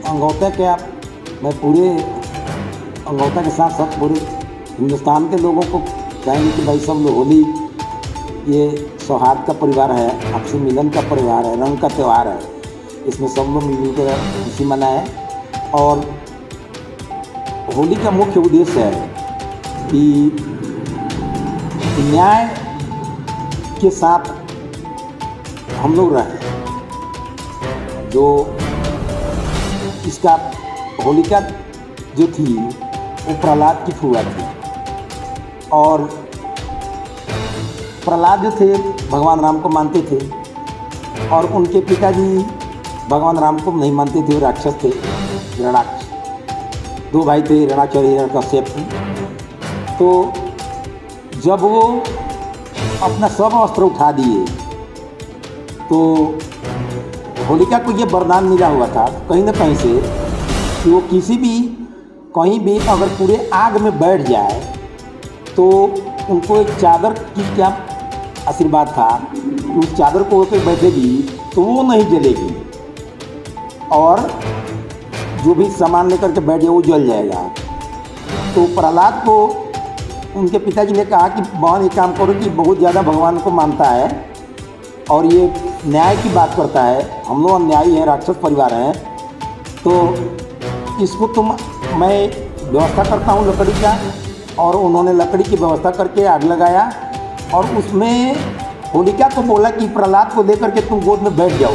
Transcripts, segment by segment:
अंगौता क्या, मैं पूरे अंगौता के साथ साथ पूरे हिंदुस्तान के लोगों को कहेंगे कि भाई सब लोग होली ये सौहार्द का परिवार है, आपसी मिलन का परिवार है, रंग का त्यौहार है। इसमें सब लोग मिलजुल कर खुशी मनाएं। और होली का मुख्य उद्देश्य है कि न्याय के साथ हम लोग रहें। जो इसका होलिका जो थी वो प्रहलाद की फुआ थी, और प्रहलाद जो थे भगवान राम को मानते थे, और उनके पिताजी भगवान राम को नहीं मानते थे, वो राक्षस थे, हिरण्याक्ष। दो भाई थे, हिरण्याक्ष और हिरण्यकश्यप। तो जब वो अपना सब अस्त्र उठा दिए तो होलिका को ये वरदान मिला हुआ था कहीं ना कहीं से कि वो कहीं भी अगर पूरे आग में बैठ जाए तो उनको एक चादर की क्या आशीर्वाद था कि उस चादर को होकर बैठेगी तो वो नहीं जलेगी, और जो भी सामान लेकर के बैठ जाए वो जल जाएगा। तो प्रहलाद को उनके पिताजी ने कहा कि बहन एक काम करो कि बहुत ज़्यादा भगवान को मानता है और ये न्याय की बात करता है, हम लोग अन्यायी हैं, राक्षस परिवार हैं, तो इसको मैं व्यवस्था करता हूँ लकड़ी का। और उन्होंने लकड़ी की व्यवस्था करके आग लगाया और उसमें होलिका को बोला कि प्रहलाद को लेकर के तुम गोद में बैठ जाओ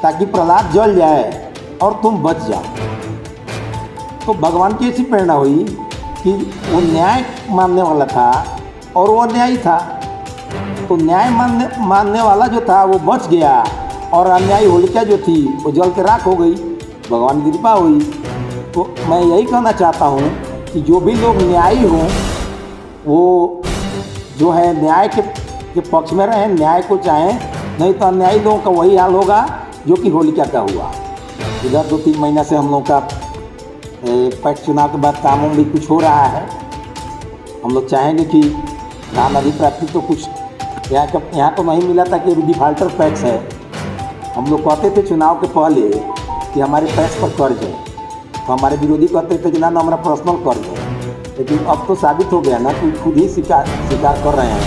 ताकि प्रहलाद जल जाए और तुम बच जाओ। तो भगवान की ऐसी प्रेरणा हुई कि वो न्याय मानने वाला था और वो अन्यायी था। तो न्याय मानने वाला जो था वो बच गया और अन्यायी होलिका जो थी वो जल के राख हो गई, भगवान की कृपा हुई। तो मैं यही कहना चाहता हूँ कि जो भी लोग न्यायी हों वो जो है न्याय के पक्ष में रहें, न्याय को चाहें, नहीं तो अन्यायी लोगों का वही हाल होगा जो कि होलिका का हुआ। इधर 2-3 महीना से हम लोग का पैक्स चुनाव के बाद कामों में भी कुछ हो रहा है। हम लोग चाहेंगे कि नाम अधिप्राप्ति तो कुछ यहाँ तो नहीं मिला था कि डिफाल्टर पैक्स है। हम लोग कहते थे चुनाव के पहले कि हमारे पैक्स पर कर्ज है, तो हमारे विरोधी कहते थे कि ना हमारा पर्सनल कर्ज है। लेकिन अब तो साबित हो गया ना कि खुद ही स्वीकार कर रहे हैं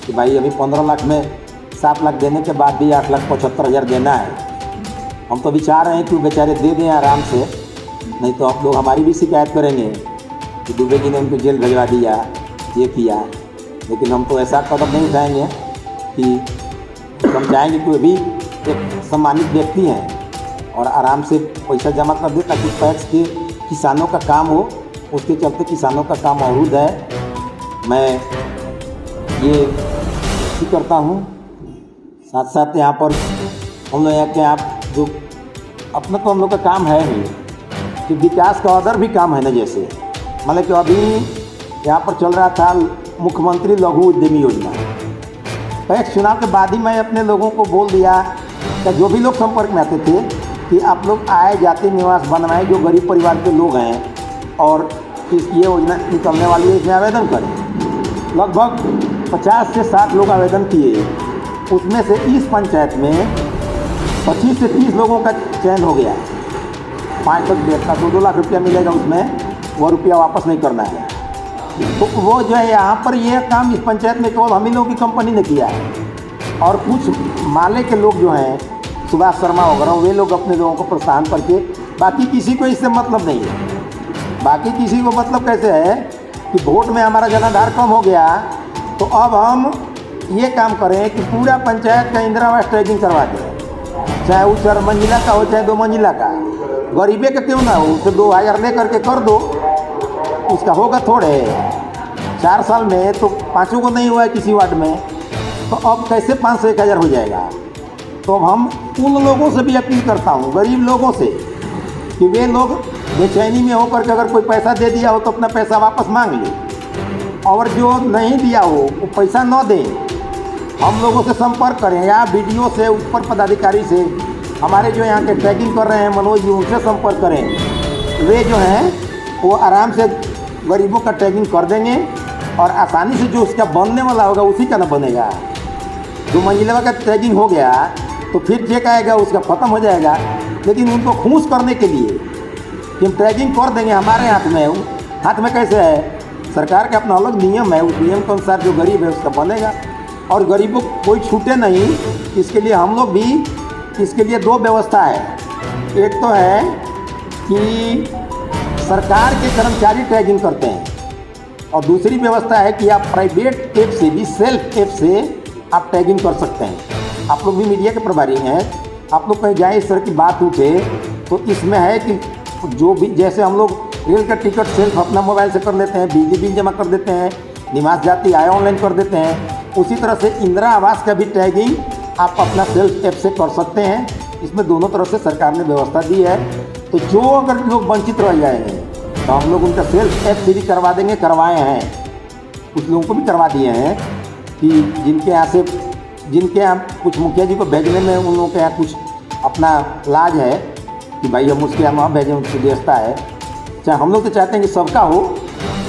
कि भाई अभी 15 लाख में 7 लाख देने के बाद भी 8,75,000 देना है। हम तो विचार रहे हैं कि बेचारे दे दें आराम से, नहीं तो आप लोग हमारी भी शिकायत करेंगे कि दुबे जी ने उनको जेल भिजवा दिया, ये किया। लेकिन हम तो ऐसा कदम नहीं उठाएंगे कि हम चाहेंगे कि अभी एक सम्मानित व्यक्ति हैं और आराम से पैसा जमा कर दे ताकि पैक्स के किसानों का काम हो। उसके चलते किसानों का काम अवरुद्ध है। मैं ये इसी करता हूँ। साथ साथ यहाँ पर हम लोग यहाँ जो अपना तो हम लोग का काम है ही कि विकास का अदर भी काम है ना, जैसे मतलब कि अभी यहाँ पर चल रहा था मुख्यमंत्री लघु उद्यमी योजना। पैक्स चुनाव के बाद ही मैं अपने लोगों को बोल दिया कि जो भी लोग संपर्क में आते थे कि आप लोग आए जाति निवास बनवाएं, जो गरीब परिवार के लोग हैं और ये योजना निकलने वाली है, इसमें आवेदन करें। लगभग 50 से 60 लोग आवेदन किए, उसमें से इस पंचायत में 25 से 30 लोगों का चयन हो गया। 5 लाख डेढ़ का 2-2 लाख रुपया मिलेगा, उसमें वो रुपया वापस नहीं करना है। तो वो जो है यहाँ पर ये काम इस पंचायत में केवल हम ही लोगों की कंपनी ने किया है, और कुछ माले के लोग जो हैं सुभाष शर्मा वगैरह, वे लोग अपने लोगों को प्रोत्साहन करके, बाकी किसी को इससे मतलब नहीं है। बाकी किसी को मतलब कैसे है कि वोट में हमारा जनाधार कम हो गया तो अब हम ये काम करें कि पूरा पंचायत का इंदिरा आवास ट्रेजिंग करवा दें, चाहे वो 4 मंजिला का हो चाहे 2 मंजिला का। गरीबे का क्यों ना हो, उसे 2,000 ले करके कर दो, उसका होगा थोड़े। 4 साल में तो 5 को नहीं हुआ है किसी वार्ड में, तो अब कैसे 500-1,000 हो जाएगा। तो हम उन लोगों से भी अपील करता हूँ, गरीब लोगों से, कि वे लोग बेचैनी में होकर के अगर कोई पैसा दे दिया हो तो अपना पैसा वापस मांग ले, और जो नहीं दिया हो वो पैसा न दें। हम लोगों से संपर्क करें, या वीडियो से, ऊपर पदाधिकारी से, हमारे जो यहाँ के ट्रैकिंग कर रहे हैं मनोज जी, उनसे संपर्क करें। वे जो हैं वो आराम से गरीबों का ट्रैकिंग कर देंगे और आसानी से जो उसका बनने वाला होगा उसी का ना बनेगा। 2 मंजिला का ट्रैकिंग हो गया तो फिर चेक आएगा, उसका ख़त्म हो जाएगा। लेकिन उनको खुश करने के लिए कि हम ट्रैकिंग कर देंगे, हमारे हाथ में है। वो हाथ में कैसे है? सरकार का अपना अलग नियम है, उस नियम के अनुसार जो गरीब है उसका बनेगा और गरीबों को कोई छूटे नहीं। इसके लिए हम लोग भी, इसके लिए दो व्यवस्था है। एक तो है कि सरकार के कर्मचारी टैगिंग करते हैं और दूसरी व्यवस्था है कि आप प्राइवेट ऐप से भी, सेल्फ ऐप से आप टैगिंग कर सकते हैं। आप लोग भी मीडिया के प्रभारी हैं, आप लोग कहीं जाए इस तरह की बात उठे तो इसमें है कि जो भी, जैसे हम लोग रेल का टिकट सेल्फ अपना मोबाइल से कर लेते हैं, बिजली बिल जमा कर देते हैं, निवास जाति आय ऑनलाइन कर देते हैं, उसी तरह से इंदिरा आवास का भी टैगिंग आप अपना सेल्फ ऐप से कर सकते हैं। इसमें दोनों तरफ से सरकार ने व्यवस्था दी है। तो जो अगर लोग वंचित रह जाएंगे तो हम लोग उनका सेल्फ ऐप से भी करवा देंगे, करवाए हैं, कुछ लोगों को भी करवा दिए हैं कि जिनके यहाँ कुछ मुखिया जी को भेजने में उन लोगों के यहाँ कुछ अपना लाज है कि भाई हम उसके यहाँ भेजें, उनकी व्यवस्था है। चाहे हम लोग तो चाहते हैं कि सबका हो,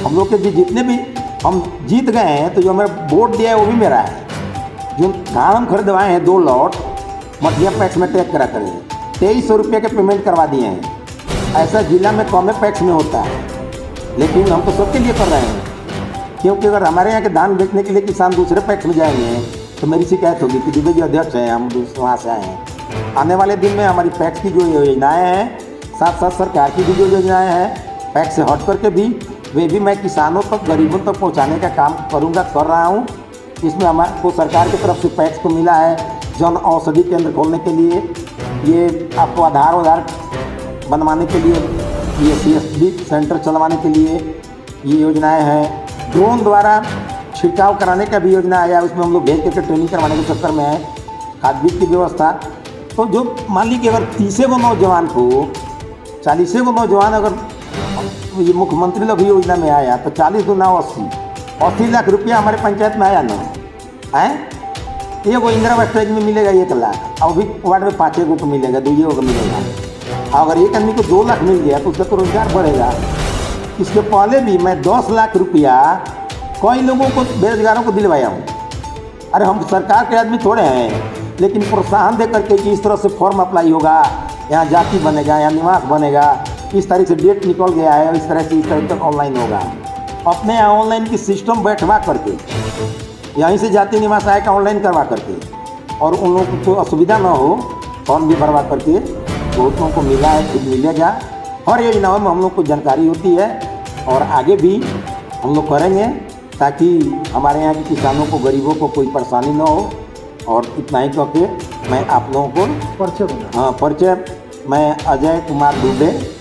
हम लोग के भी जितने भी हम जीत गए हैं तो जो हमारा वोट दिया है वो भी मेरा है। जो धान हम खरीदवाए हैं 2 लॉट मटिया पैक्स में टैग करा करें, 2300 रुपये के पेमेंट करवा दिए हैं। ऐसा जिला में कम पैक्स में होता है, लेकिन हम तो सबके लिए कर रहे हैं। क्योंकि अगर हमारे यहाँ के धान बेचने के लिए किसान दूसरे पैक्स में जाएंगे तो मेरी शिकायत होगी कि दुबे जी अध्यक्ष हैं, हम वहाँ से आए हैं। आने वाले दिन में हमारी पैक्स की जो योजनाएँ हैं, साथ साथ सरकार की भी जो योजनाएँ हैं पैक्स से हट करके भी, वे भी मैं किसानों तक, गरीबों तक पहुँचाने का काम करूँगा, कर रहा हूँ। इसमें हमारे सरकार की तरफ से पैक्स को मिला है जन औषधि केंद्र खोलने के लिए, ये आपको आधार बनवाने के लिए, ये CSD सेंटर चलवाने के लिए ये योजनाएं हैं। ड्रोन द्वारा छिड़काव कराने का भी योजना आया, उसमें हम लोग भेज करके ट्रेनिंग करवाने के चक्कर में है। खाद बीज की व्यवस्था, तो जो मान ली कि अगर 30 गो नौजवान को, 40 गो नौजवान अगर ये मुख्यमंत्री लोग योजना में आया तो 40 दूना 80 लाख रुपया हमारे पंचायत में आया ना है। एगो इंदिरा आवास टैग में मिलेगा 1 लाख, और भी वार्ड में 5 गो को मिलेगा, 2 को मिलेगा। अगर एक आदमी को 2 लाख मिल गया तो उसका तो रोजगार बढ़ेगा। इसके पहले भी मैं 10 लाख रुपया कई लोगों को, बेरोजगारों को दिलवाया हूँ। अरे हम सरकार के आदमी थोड़े हैं, लेकिन प्रोत्साहन दे करके कि इस तरह से फॉर्म अप्लाई होगा, यहाँ जाति बनेगा, यहाँ निवास बनेगा, इस तारीख से डेट निकल गया है, इस तरह से इस तारीख तक ऑनलाइन होगा। अपने यहाँ ऑनलाइन की सिस्टम बैठवा करके, यहीं से जाति निवास आय का ऑनलाइन करवा करके, और उन लोगों को कोई असुविधा ना हो, फॉर्म भी भरवा करके बहुत लोगों को मिला है, फिर मिलेगा। हर योजनाओं में हम लोग को जानकारी होती है और आगे भी हम लोग करेंगे ताकि हमारे यहाँ के किसानों को, गरीबों को कोई परेशानी ना हो। और इतना ही कह के मैं आप लोगों को परिचय, मैं अजय कुमार दुबे,